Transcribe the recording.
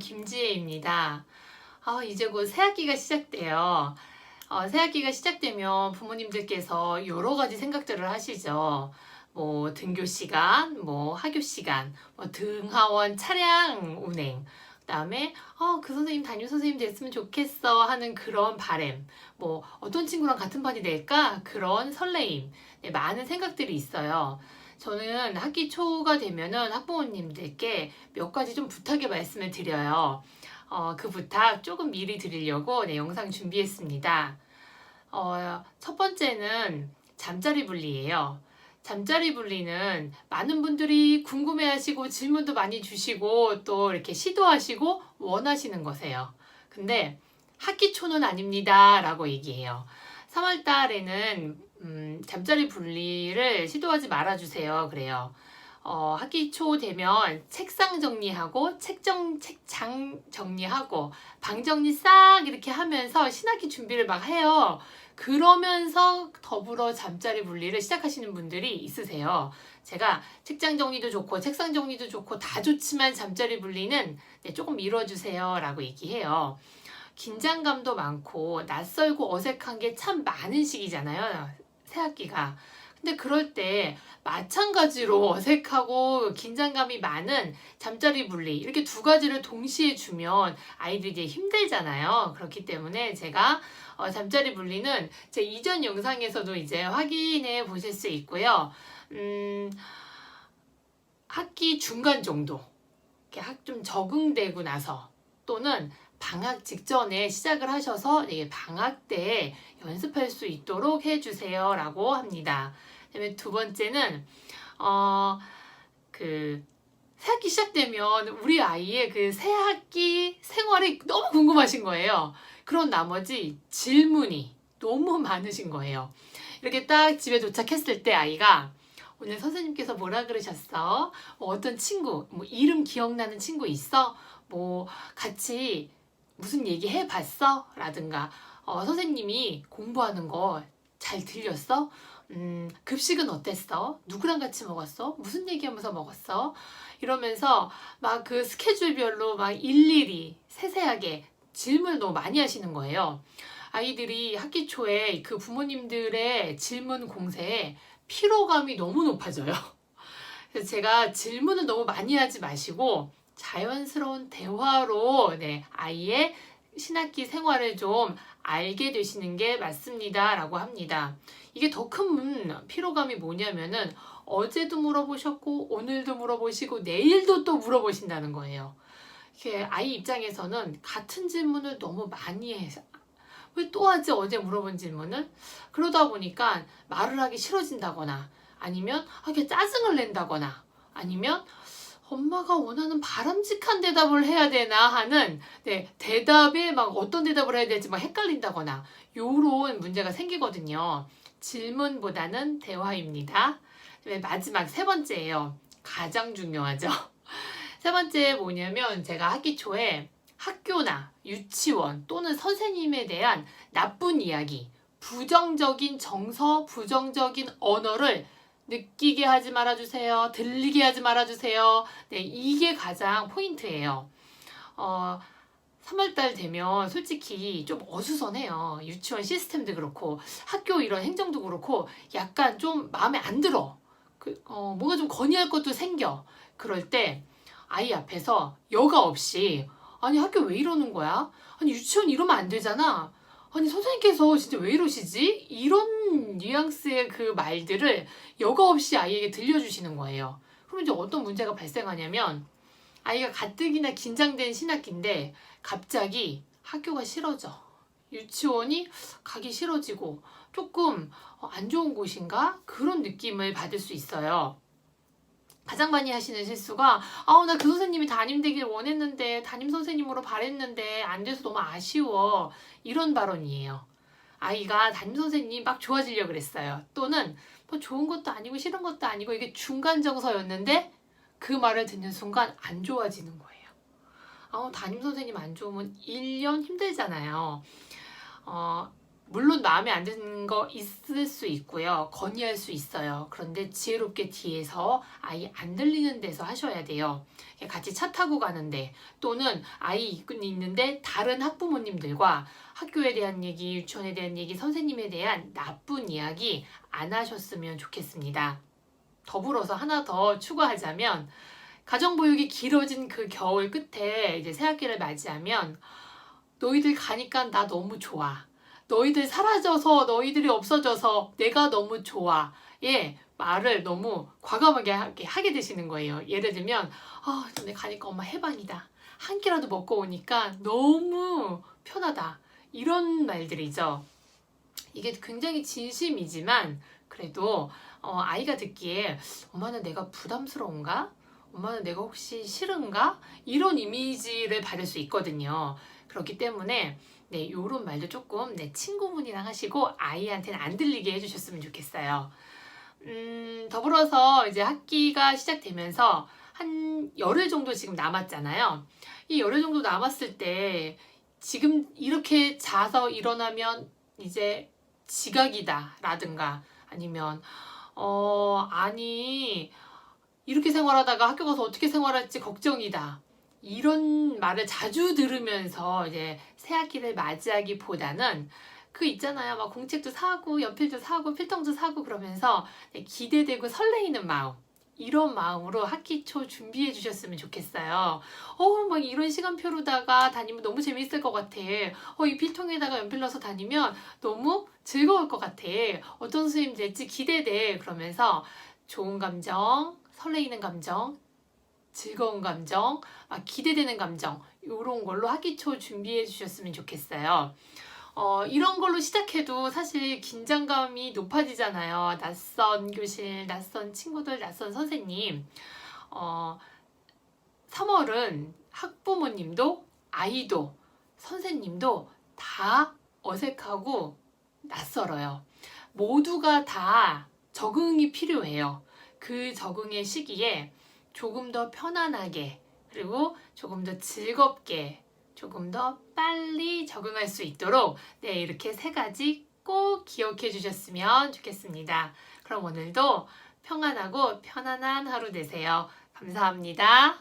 김지혜입니다. 이제 곧 새학기가 시작돼요. 새학기가 시작되면 부모님들께서 여러 가지 생각들을 하시죠. 뭐 등교 시간, 뭐 하교 시간, 뭐 등하원 차량 운행, 그다음에 그 선생님 담임 선생님 됐으면 좋겠어 하는 그런 바람, 뭐 어떤 친구랑 같은 반이 될까 그런 설레임, 네, 많은 생각들이 있어요. 저는 학기 초가 되면은 학부모님들께 몇 가지 좀 부탁의 말씀을 드려요. 그 부탁 조금 미리 드리려고 네, 영상 준비했습니다. 첫 번째는 잠자리 분리예요. 잠자리 분리는 많은 분들이 궁금해하시고 질문도 많이 주시고 또 이렇게 시도하시고 원하시는 거세요. 근데 학기 초는 아닙니다 라고 얘기해요. 3월 달에는 잠자리 분리를 시도하지 말아주세요. 그래요. 학기 초 되면 책상 정리하고 책장 정리하고 방 정리 싹 이렇게 하면서 신학기 준비를 막 해요. 그러면서 더불어 잠자리 분리를 시작하시는 분들이 있으세요. 제가 책장 정리도 좋고 책상 정리도 좋고 다 좋지만 잠자리 분리는 네, 조금 미뤄주세요 라고 얘기해요. 긴장감도 많고 낯설고 어색한 게 참 많은 시기잖아요. 새학기가. 근데 그럴 때 마찬가지로 어색하고 긴장감이 많은 잠자리 분리 이렇게 두 가지를 동시에 주면 아이들이 이제 힘들잖아요. 그렇기 때문에 제가 잠자리 분리는 제 이전 영상에서도 이제 확인해 보실 수 있고요. 학기 중간 정도 이렇게 좀 적응되고 나서 또는 방학 직전에 시작을 하셔서 방학 때 연습할 수 있도록 해주세요 라고 합니다. 그다음에 두 번째는 새학기 시작되면 우리 아이의 그 새학기 생활이 너무 궁금하신 거예요. 그런 나머지 질문이 너무 많으신 거예요. 이렇게 딱 집에 도착했을 때 아이가 오늘 선생님께서 뭐라 그러셨어? 어떤 친구, 뭐 이름 기억나는 친구 있어? 뭐 같이 무슨 얘기 해봤어? 라든가 선생님이 공부하는 거 잘 들렸어? 급식은 어땠어? 누구랑 같이 먹었어? 무슨 얘기하면서 먹었어? 이러면서 막 그 스케줄별로 막 일일이 세세하게 질문을 너무 많이 하시는 거예요. 아이들이 학기 초에 그 부모님들의 질문 공세에 피로감이 너무 높아져요. 그래서 제가 질문을 너무 많이 하지 마시고 자연스러운 대화로 네, 아이의 신학기 생활을 좀 알게 되시는 게 맞습니다 라고 합니다. 이게 더 큰 피로감이 뭐냐면은 어제도 물어보셨고 오늘도 물어보시고 내일도 또 물어보신다는 거예요. 이게 아이 입장에서는 같은 질문을 너무 많이 해서 왜 또 하지 어제 물어본 질문을? 그러다 보니까 말을 하기 싫어진다거나 아니면 이렇게 짜증을 낸다거나 아니면 엄마가 원하는 바람직한 대답을 해야 되나 하는 네, 대답에 막 어떤 대답을 해야 될지 막 헷갈린다거나 요런 문제가 생기거든요. 질문보다는 대화입니다. 마지막 세 번째예요. 가장 중요하죠. 세 번째 뭐냐면 제가 학기 초에 학교나 유치원 또는 선생님에 대한 나쁜 이야기, 부정적인 정서, 부정적인 언어를 느끼게 하지 말아주세요. 들리게 하지 말아주세요. 네, 이게 가장 포인트예요. 3월달 되면 솔직히 좀 어수선해요. 유치원 시스템도 그렇고 학교 이런 행정도 그렇고 약간 좀 마음에 안 들어. 뭔가 좀 건의할 것도 생겨. 그럴 때 아이 앞에서 여과 없이 아니 학교 왜 이러는 거야? 아니 유치원 이러면 안 되잖아. 아니 선생님께서 진짜 왜 이러시지? 이런 뉘앙스의 그 말들을 여과 없이 아이에게 들려주시는 거예요. 그럼 이제 어떤 문제가 발생하냐면 아이가 가뜩이나 긴장된 신학기인데 갑자기 학교가 싫어져. 유치원이 가기 싫어지고 조금 안 좋은 곳인가? 그런 느낌을 받을 수 있어요. 가장 많이 하시는 실수가 나 그 선생님이 담임 되길 원했는데 담임 선생님으로 바랬는데 안 돼서 너무 아쉬워. 이런 발언이에요. 아이가 담임 선생님 막 좋아지려고 그랬어요. 또는 뭐 좋은 것도 아니고 싫은 것도 아니고 이게 중간 정서였는데 그 말을 듣는 순간 안 좋아지는 거예요. 담임 선생님 안 좋으면 1년 힘들잖아요. 물론 마음에 안 드는 거 있을 수 있고요. 건의할 수 있어요. 그런데 지혜롭게 뒤에서 아이 안 들리는 데서 하셔야 돼요. 같이 차 타고 가는데 또는 아이 있는데 다른 학부모님들과 학교에 대한 얘기, 유치원에 대한 얘기, 선생님에 대한 나쁜 이야기 안 하셨으면 좋겠습니다. 더불어서 하나 더 추가하자면 가정보육이 길어진 그 겨울 끝에 이제 새학기를 맞이하면 너희들 가니까 나 너무 좋아. 너희들 사라져서 너희들이 없어져서 내가 너무 좋아. 예, 말을 너무 과감하게 하게 되시는 거예요. 예를 들면 너네 가니까 엄마 해방이다. 한 끼라도 먹고 오니까 너무 편하다. 이런 말들이죠. 이게 굉장히 진심이지만 그래도 아이가 듣기에 엄마는 내가 부담스러운가? 엄마는 내가 혹시 싫은가? 이런 이미지를 받을 수 있거든요. 그렇기 때문에 네, 요런 말도 조금 친구분이랑 하시고 아이한테는 안 들리게 해주셨으면 좋겠어요. 더불어서 이제 학기가 시작되면서 한 열흘 정도 지금 남았잖아요. 이 열흘 정도 남았을 때 지금 이렇게 자서 일어나면 이제 지각이다 라든가 아니면 아니 이렇게 생활하다가 학교 가서 어떻게 생활할지 걱정이다. 이런 말을 자주 들으면서 이제 새학기를 맞이하기보다는 그 있잖아요. 막 공책도 사고 연필도 사고 필통도 사고 그러면서 기대되고 설레이는 마음. 이런 마음으로 학기 초 준비해 주셨으면 좋겠어요. 막 이런 시간표로다가 다니면 너무 재밌을 것 같아. 이 필통에다가 연필 넣어서 다니면 너무 즐거울 것 같아. 어떤 선생님 될지 기대돼. 그러면서 좋은 감정, 설레이는 감정, 즐거운 감정, 기대되는 감정 이런 걸로 학기 초 준비해 주셨으면 좋겠어요. 이런 걸로 시작해도 사실 긴장감이 높아지잖아요. 낯선 교실, 낯선 친구들, 낯선 선생님. 3월은 학부모님도 아이도 선생님도 다 어색하고 낯설어요. 모두가 다 적응이 필요해요. 그 적응의 시기에 조금 더 편안하게 그리고 조금 더 즐겁게 조금 더 빨리 적응할 수 있도록 이렇게 3가지 꼭 기억해 주셨으면 좋겠습니다. 그럼 오늘도 평안하고 편안한 하루 되세요. 감사합니다.